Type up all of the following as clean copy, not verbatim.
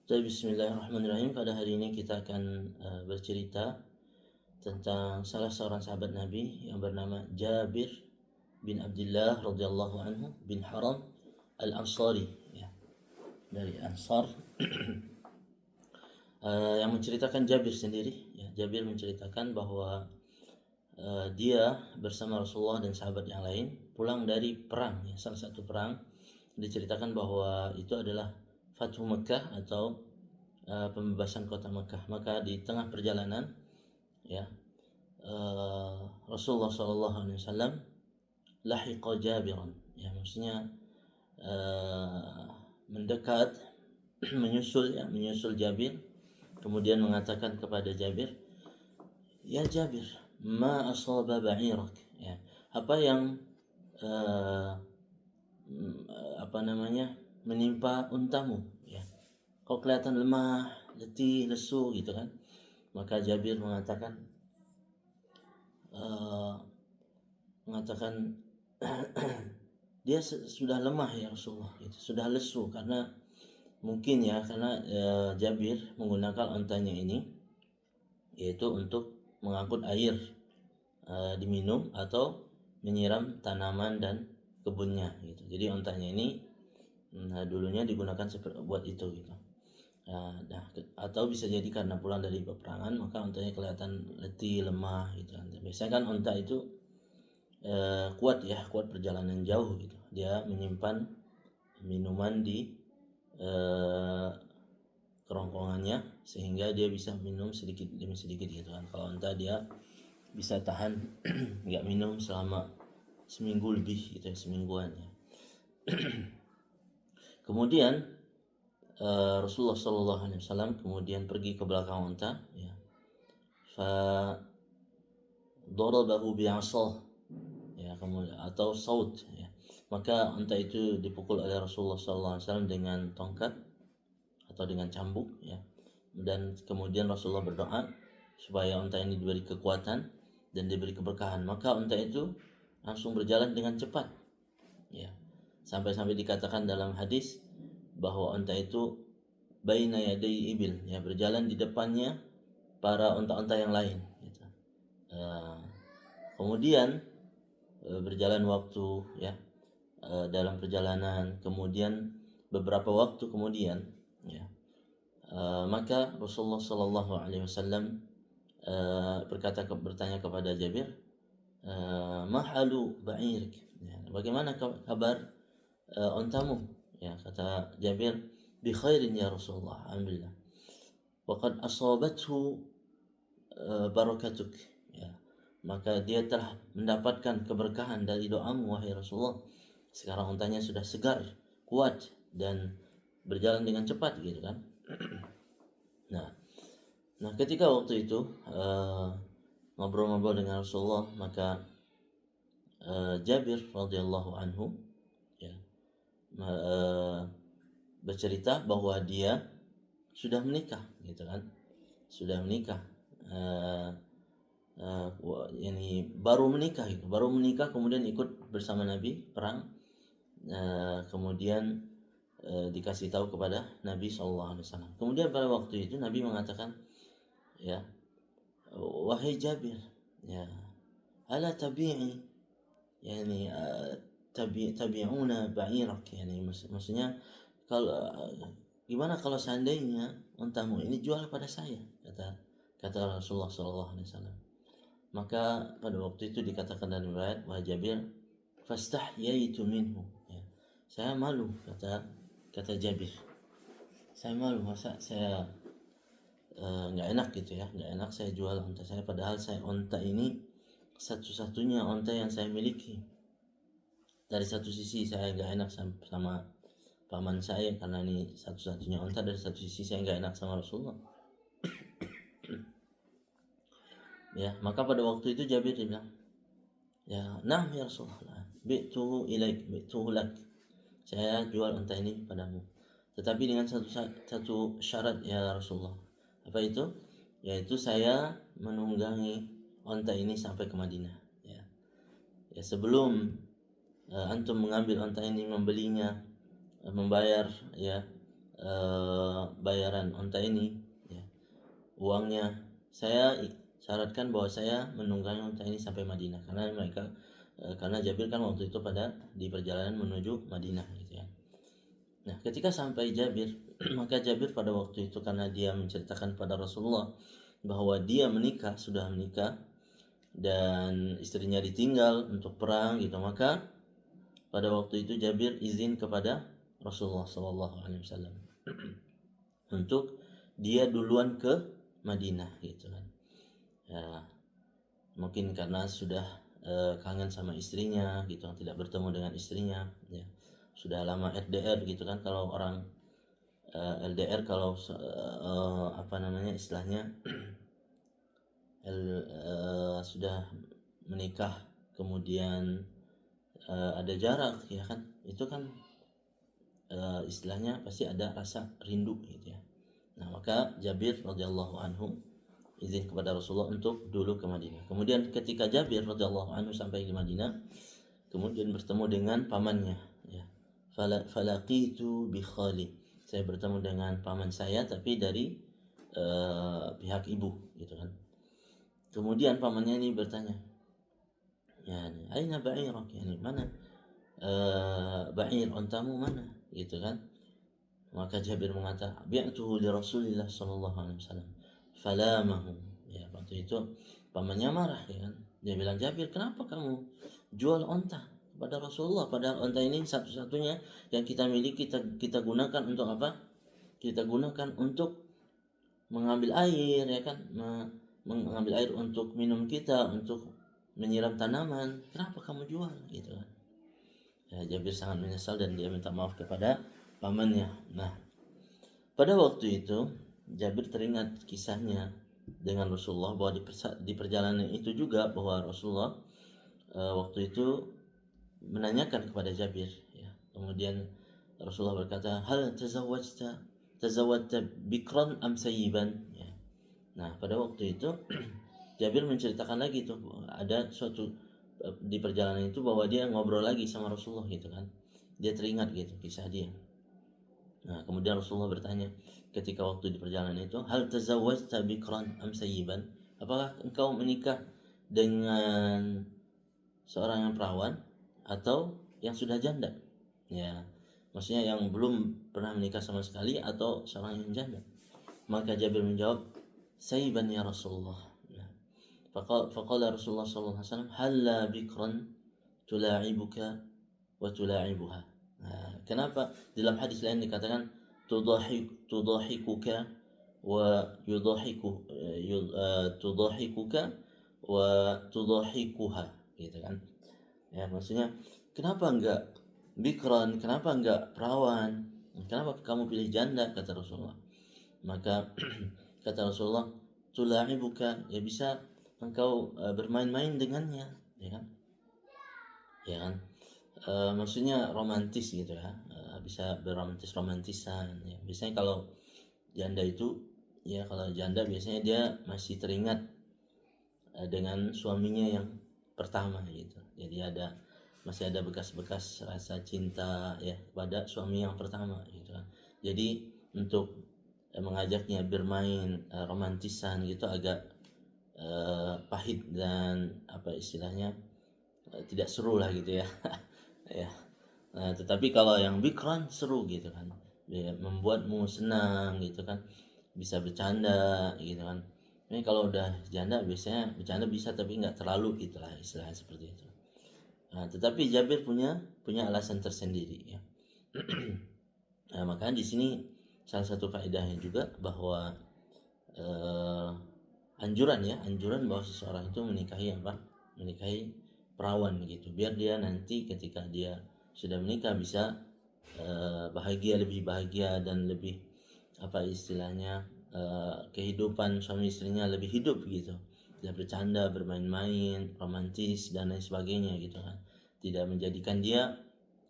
Jadi bismillahirrahmanirrahim. Pada hari ini kita akan bercerita tentang salah seorang sahabat Nabi yang bernama Jabir bin Abdullah radhiyallahu anhu bin Haram Al-Ansari, ya, dari Ansar. Yang menceritakan Jabir sendiri, ya. Jabir menceritakan bahwa dia bersama Rasulullah dan sahabat yang lain pulang dari perang, ya, salah satu perang. Diceritakan bahwa itu adalah Fathu Mekah atau pembebasan kota Mekah. Maka di tengah perjalanan, ya, Rasulullah Shallallahu Alaihi Wasallam lahiqa Jabiran, ya, maksudnya mendekat, menyusul Jabir, kemudian mengatakan kepada Jabir, ya Jabir, ma asaba ba'irak, ya, apa yang menimpa untamu, ya, kau kelihatan lemah, letih, lesu gitu kan. Maka Jabir mengatakan dia sudah lemah ya Rasulullah, itu sudah lesu karena mungkin ya karena Jabir menggunakan ontanya ini yaitu untuk mengangkut air diminum atau menyiram tanaman dan kebunnya gitu. Jadi ontanya ini dulunya digunakan buat itu gitu. Atau bisa jadi karena pulang dari peperangan maka ontanya kelihatan letih, lemah gitu. Biasanya kan onta itu kuat perjalanan jauh gitu. Dia menyimpan minuman di kerongkongannya sehingga dia bisa minum sedikit demi sedikit gitu kan. Kalau onta dia bisa tahan nggak minum selama seminggu lebih gitu ya, semingguan ya. Kemudian Rasulullah Shallallahu Alaihi Wasallam kemudian pergi ke belakang onta, ya. Fa darabahu bi'asah, ya, kemudian atau saut, ya. Maka onta itu dipukul oleh Rasulullah Shallallahu Alaihi Wasallam dengan tongkat atau dengan cambuk, ya. Dan kemudian Rasulullah berdoa supaya onta ini diberi kekuatan dan diberi keberkahan. Maka onta itu langsung berjalan dengan cepat, ya. Sampai-sampai dikatakan dalam hadis bahwa onta itu baina yaday ibil, ya, berjalan di depannya para onta-onta yang lain gitu. Kemudian berjalan waktu, ya, dalam perjalanan, kemudian beberapa waktu kemudian, ya, maka Rasulullah Shallallahu Alaihi Wasallam bertanya kepada Jabir, mahalu ba'irik, ya, bagaimana kabar ontamu, ya. Kata Jabir, bi khairin ya Rasulullah, alhamdulillah, waqad asabathu barakatuk, ya, maka dia telah mendapatkan keberkahan dari doamu wahai Rasulullah. Sekarang ontanya sudah segar, kuat dan berjalan dengan cepat gitu kan. Nah, ketika waktu itu ngobrol-ngobrol dengan Rasulullah, maka Jabir radhiyallahu anhu, ya, bercerita bahwa dia sudah menikah gitu kan. Sudah menikah, ini baru menikah kemudian ikut bersama Nabi perang, kemudian dikasih tahu kepada Nabi SAW. Kemudian pada waktu itu Nabi mengatakan, ya, wahai Jabir, ya, ala tabi'i, yani tabi'una ba'irak, yani maksudnya kalau gimana kalau seandainya ontamu ini jual pada saya, kata Rasulullah SAW. Maka pada waktu itu dikatakan dalam riwayat, wahai Jabir, fastahyaitu minhu, ya, saya malu, kata Jabir, saya malu, masa saya nggak enak gitu ya, nggak enak saya jual onta saya, padahal onta ini satu-satunya onta yang saya miliki. Dari satu sisi saya nggak enak sama paman saya karena ini satu-satunya onta, dari satu sisi saya nggak enak sama Rasulullah. Ya, maka pada waktu itu Jabir bilang, ya, nah ya Rasulullah, bi'tuhu lak, saya jual onta ini padamu, tetapi dengan satu syarat ya Rasulullah. Apa itu? Yaitu saya menunggangi onta ini sampai ke Madinah, ya. Ya, sebelum antum mengambil onta ini, membelinya, membayar, ya, bayaran onta ini, ya, uangnya, saya syaratkan bahwa saya menunggangi onta ini sampai Madinah, karena Jabir kan waktu itu di perjalanan menuju Madinah gitu ya. Nah, ketika sampai Jabir, maka Jabir pada waktu itu karena dia menceritakan pada Rasulullah bahwa dia sudah menikah dan istrinya ditinggal untuk perang gitu, maka pada waktu itu Jabir izin kepada Rasulullah SAW untuk dia duluan ke Madinah gitu kan. Ya, mungkin karena sudah kangen sama istrinya gitu kan, tidak bertemu dengan istrinya ya. Sudah lama LDR gitu kan, kalau orang LDR, kalau apa namanya istilahnya, sudah menikah kemudian ada jarak ya kan, itu kan istilahnya pasti ada rasa rindu gitu ya. Nah, maka Jabir radhiyallahu anhu izin kepada Rasulullah untuk dulu ke Madinah. Kemudian ketika Jabir radhiyallahu anhu sampai di Madinah, kemudian bertemu dengan pamannya ya. Falaqitu bi khali. Saya bertemu dengan paman saya tapi dari pihak ibu gitu kan. Kemudian pamannya ini bertanya, yani aina ba'irak, yani mana ba'ir ontamu mana gitu kan. Maka Jabir mengatakan, bi'tuhu li Rasulillah sallallahu alaihi wasallam falamahu. Ya, waktu itu pamannya marah ya kan. Dia bilang, Jabir, kenapa kamu jual onta kepada Rasulullah, padahal onta ini satu-satunya yang kita miliki, kita gunakan untuk apa? Kita gunakan untuk mengambil air ya kan, mengambil air untuk minum kita, untuk menyiram tanaman. Kenapa kamu jual gitu kan? Ya, Jabir sangat menyesal dan dia minta maaf kepada pamannya. Nah, pada waktu itu Jabir teringat kisahnya dengan Rasulullah, bahwa di perjalanan itu juga bahwa Rasulullah waktu itu menanyakan kepada Jabir ya. Kemudian Rasulullah berkata, hal tazawwajta bikran am sayyiban ya. Nah, pada waktu itu Jabir menceritakan lagi tuh, ada suatu di perjalanan itu bahwa dia ngobrol lagi sama Rasulullah gitu kan. Dia teringat gitu kisah dia. Nah, kemudian Rasulullah bertanya ketika waktu di perjalanan itu, hal tazawwajta bikran am sayyiban? Apakah engkau menikah dengan seorang yang perawan atau yang sudah janda? Ya, maksudnya yang belum pernah menikah sama sekali atau seorang yang janda. Maka Jabir menjawab, sayyiban ya Rasulullah. Nah, faqala Rasulullah sallallahu alaihi wasallam, halla bikran tula'ibuka wa tula'ibuha. Nah, kenapa dalam hadis lain dikatakan tudahikuka wa tudahikuka wa tudahikuha gitu kan. Ya, maksudnya kenapa enggak bikran, kenapa enggak perawan, kenapa kamu pilih janda, kata Rasulullah. Maka kata Rasulullah, tula'ibuka, ya bisa engkau bermain-main dengannya ya kan. Ya kan, maksudnya romantis gitu ya, bisa romantisan ya. Biasanya kalau janda itu ya, kalau janda biasanya dia masih teringat dengan suaminya yang pertama gitu. Jadi masih ada bekas-bekas rasa cinta ya kepada suami yang pertama gitu kan. Jadi untuk mengajaknya bermain romantisan gitu agak pahit dan apa istilahnya, tidak seru lah gitu ya. Ya. Nah, tetapi kalau yang bikran seru gitu kan, ya, membuatmu senang gitu kan, bisa bercanda gitu kan. Ini kalau udah janda biasanya bercanda bisa tapi nggak terlalu gitulah, istilahnya seperti itu. Nah, tetapi Jabir punya alasan tersendiri ya. Nah, maka di sini salah satu faedahnya juga bahwa anjuran bahwa seseorang itu menikahi perawan gitu, biar dia nanti ketika dia sudah menikah bisa lebih bahagia dan lebih apa istilahnya, kehidupan suami istrinya lebih hidup gitu, tidak bercanda, bermain-main, romantis dan lain sebagainya gitu kan. Tidak menjadikan dia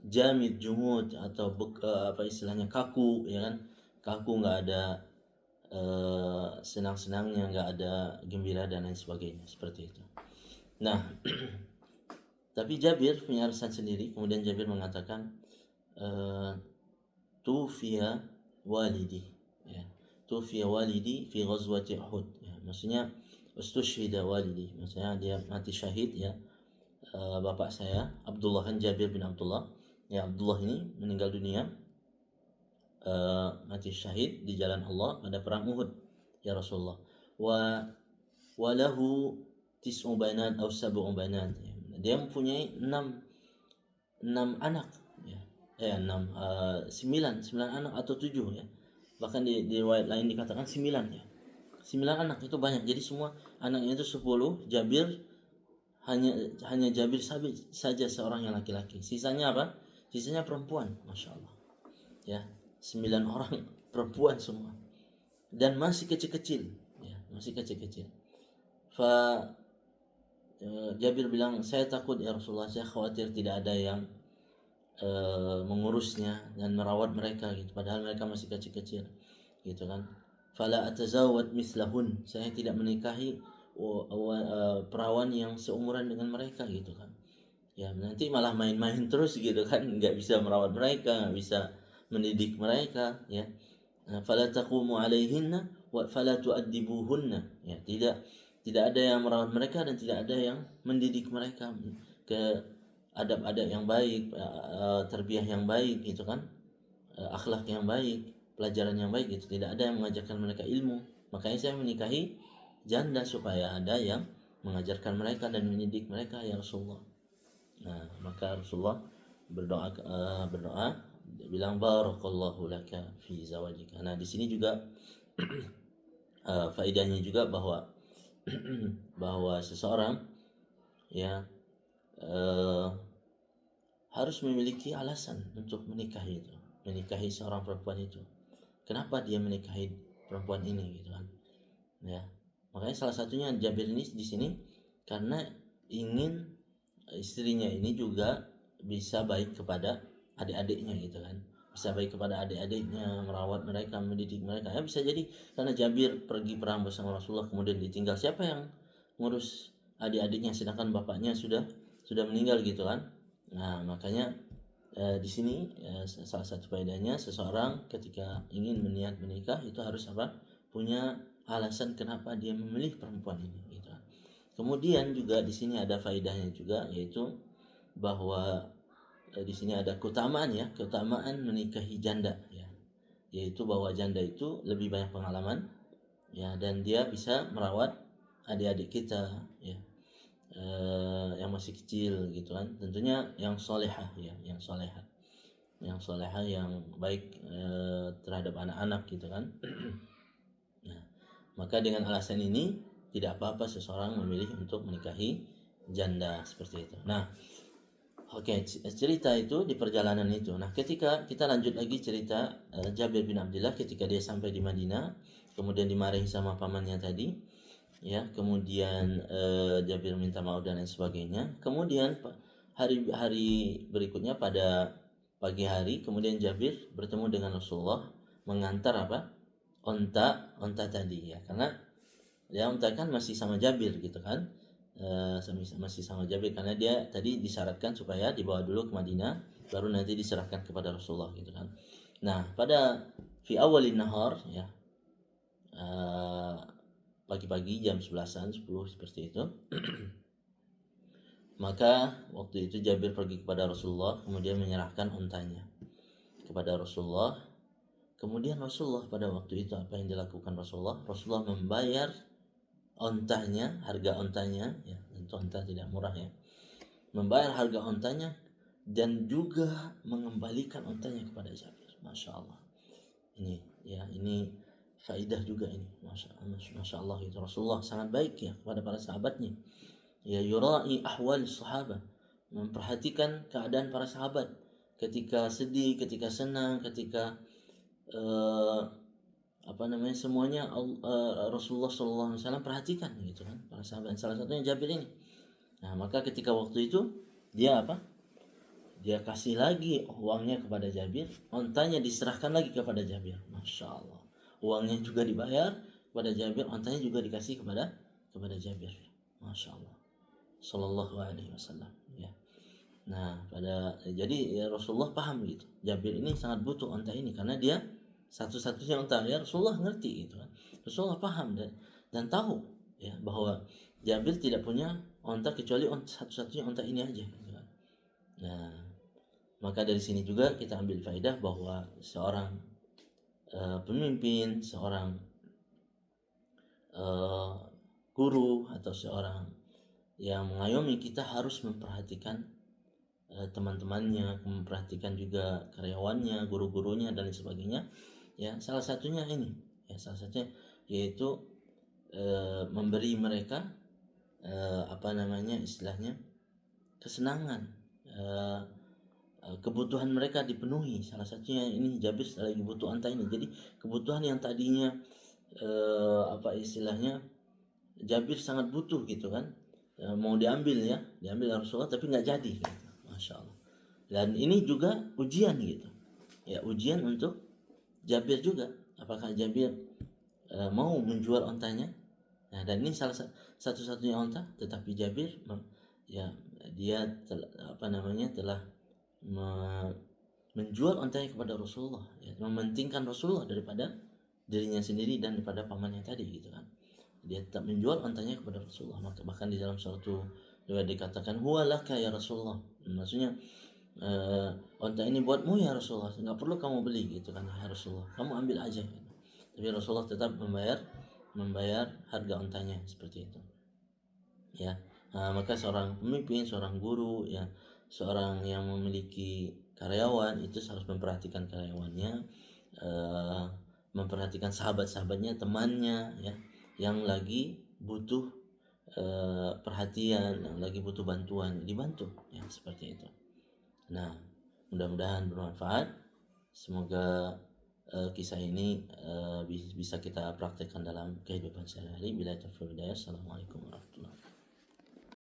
jamid jumud atau apa istilahnya kaku ya kan, kaku, nggak ada senang-senangnya, nggak ada gembira dan lain sebagainya seperti itu. Nah, tapi Jabir punya alasan sendiri. Kemudian Jabir mengatakan, tufiya walidi, ya. Tufiya walidi fi ghazwati Uhud, ya. Maksudnya ustushhida walidi, maksudnya dia mati syahid, ya. Bapak saya Abdullah kan, Jabir bin Abdullah, ya. Abdullah ini meninggal dunia, mati syahid di jalan Allah pada perang Uhud, ya Rasulullah. Walahu tis'u banat atau sab'u banat, ya. Dia mempunyai enam anak, ya. Sembilan anak atau 7, ya. Bahkan di riwayat lain dikatakan 9, ya. 9 anak itu banyak. Jadi semua anaknya itu 10. Jabir hanya Jabir saja seorang yang laki-laki. Sisanya apa? Sisanya perempuan, Masya Allah, ya. 9 orang perempuan semua dan masih kecil-kecil, ya, masih kecil-kecil. Jabir bilang, saya takut ya Rasulullah, saya khawatir tidak ada yang mengurusnya dan merawat mereka gitu, padahal mereka masih kecil-kecil gitu kan. Fala atazawwad mislahun, saya tidak menikahi perawan yang seumuran dengan mereka gitu kan. Ya nanti malah main-main terus gitu kan, nggak bisa merawat mereka, nggak bisa mendidik mereka, ya. Fala taqumu alaihinna wa fala tu'addibuhunna, ya. Tidak ada yang merawat mereka dan tidak ada yang mendidik mereka ke adab-adab yang baik, tarbiyah yang baik gitu kan, akhlak yang baik, pelajaran yang baik gitu. Tidak ada yang mengajarkan mereka ilmu. Makanya saya menikahi janda supaya ada yang mengajarkan mereka dan mendidik mereka, ya Rasulullah. Nah, maka Rasulullah berdoa bilang barakallahu laka fi zawajika. Nah, di sini juga faedahnya juga bahwa bahwa seseorang, ya, harus memiliki alasan untuk menikahi seorang perempuan itu. Kenapa dia menikahi perempuan ini gitu kan? Ya. Makanya salah satunya Jabir ini di sini karena ingin istrinya ini juga bisa baik kepada adik-adiknya gitu kan. Bisa baik kepada adik-adiknya, merawat mereka, mendidik mereka. Ya bisa jadi karena Jabir pergi perang bersama Rasulullah kemudian ditinggal, siapa yang ngurus adik-adiknya sedangkan bapaknya sudah meninggal gitu kan. Nah, makanya di sini salah satu faedahnya seseorang ketika ingin berniat menikah itu harus apa? Punya alasan kenapa dia memilih perempuan ini gitu. Kemudian juga di sini ada faedahnya juga, yaitu bahwa di sini ada keutamaan menikahi janda, ya. Yaitu bahwa janda itu lebih banyak pengalaman, ya, dan dia bisa merawat adik-adik kita, ya. Yang masih kecil gitu kan, tentunya yang solehah, ya, yang solehah yang baik terhadap anak-anak gitu kan. Nah, maka dengan alasan ini tidak apa-apa seseorang memilih untuk menikahi janda seperti itu. Nah, oke, cerita itu di perjalanan itu. Nah, ketika kita lanjut lagi cerita Jabir bin Abdullah ketika dia sampai di Madinah, kemudian dimarahi sama pamannya tadi, ya. Kemudian Jabir minta maaf dan lain sebagainya. Kemudian hari berikutnya pada pagi hari, kemudian Jabir bertemu dengan Rasulullah mengantar apa? Onta tadi, ya. Karena ya onta kan masih sama Jabir gitu kan. Masih sama Jabir karena dia tadi disyaratkan supaya dibawa dulu ke Madinah baru nanti diserahkan kepada Rasulullah gitu kan. Nah, pada fi awalin nahar, ya, pagi-pagi jam 11-an 10 seperti itu. Maka waktu itu Jabir pergi kepada Rasulullah kemudian menyerahkan untanya kepada Rasulullah. Kemudian Rasulullah pada waktu itu apa yang dilakukan Rasulullah? Rasulullah membayar ontanya, harga ontanya, ya, tentu onta tidak murah, ya. Membayar harga ontanya dan juga mengembalikan ontanya kepada Jabir. Masya Allah. Ini, ya, ini faidah juga ini. Masya Allah itu Rasulullah sangat baik, ya, kepada para sahabatnya. Ya, yura'i ahwal sahabat, memperhatikan keadaan para sahabat ketika sedih, ketika senang, ketika semuanya Rasulullah SAW perhatikan gitu kan para sahabat, salah satunya Jabir ini. Nah, maka ketika waktu itu dia kasih lagi uangnya kepada Jabir, ontanya diserahkan lagi kepada Jabir. Masya Allah, uangnya juga dibayar kepada Jabir, ontanya juga dikasih kepada Jabir. Masya Allah, Sallallahu Alaihi Wasallam, ya. Nah, jadi ya Rasulullah paham gitu, Jabir ini sangat butuh onta ini karena dia satu-satunya unta. Ya Rasulullah ngerti gitu kan. Rasulullah paham dan tahu ya bahwa Jabir tidak punya unta kecuali satu-satunya unta ini aja gitu kan. Nah, maka dari sini juga kita ambil faedah bahwa seorang pemimpin, seorang guru atau seorang yang mengayomi kita harus memperhatikan teman-temannya, memperhatikan juga karyawannya, guru-gurunya dan sebagainya. Ya, salah satunya ini, ya salah satunya yaitu memberi mereka apa namanya istilahnya kesenangan, kebutuhan mereka dipenuhi. Salah satunya ini Jabir lagi butuh unta ini. Jadi kebutuhan yang tadinya apa istilahnya Jabir sangat butuh gitu kan, mau diambil Rasulullah tapi nggak jadi gitu. Masya Allah. Dan ini juga ujian gitu ya, ujian untuk Jabir juga, apakah Jabir mau menjual ontanya. Nah, dan ini salah satu-satunya onta, tetapi Jabir ya dia telah menjual ontanya kepada Rasulullah ya, mementingkan Rasulullah daripada dirinya sendiri dan daripada pamannya tadi gitu kan. Dia tetap menjual ontanya kepada Rasulullah. Maka bahkan di dalam suatu riwayat dikatakan huwa laka ya Rasulullah, maksudnya onta ini buatmu ya Rasulullah, nggak perlu kamu beli gitu kan ya Rasulullah, kamu ambil aja gitu. Tapi Rasulullah tetap membayar harga ontanya seperti itu ya. Maka seorang pemimpin, seorang guru ya, seorang yang memiliki karyawan itu harus memperhatikan karyawannya, memperhatikan sahabat-sahabatnya, temannya ya, yang lagi butuh perhatian, yang lagi butuh bantuan, dibantu ya, seperti itu. Nah, mudah-mudahan bermanfaat. Semoga kisah ini bisa kita praktekkan dalam kehidupan sehari-hari. Bila taufiq hidayah. Assalamualaikum.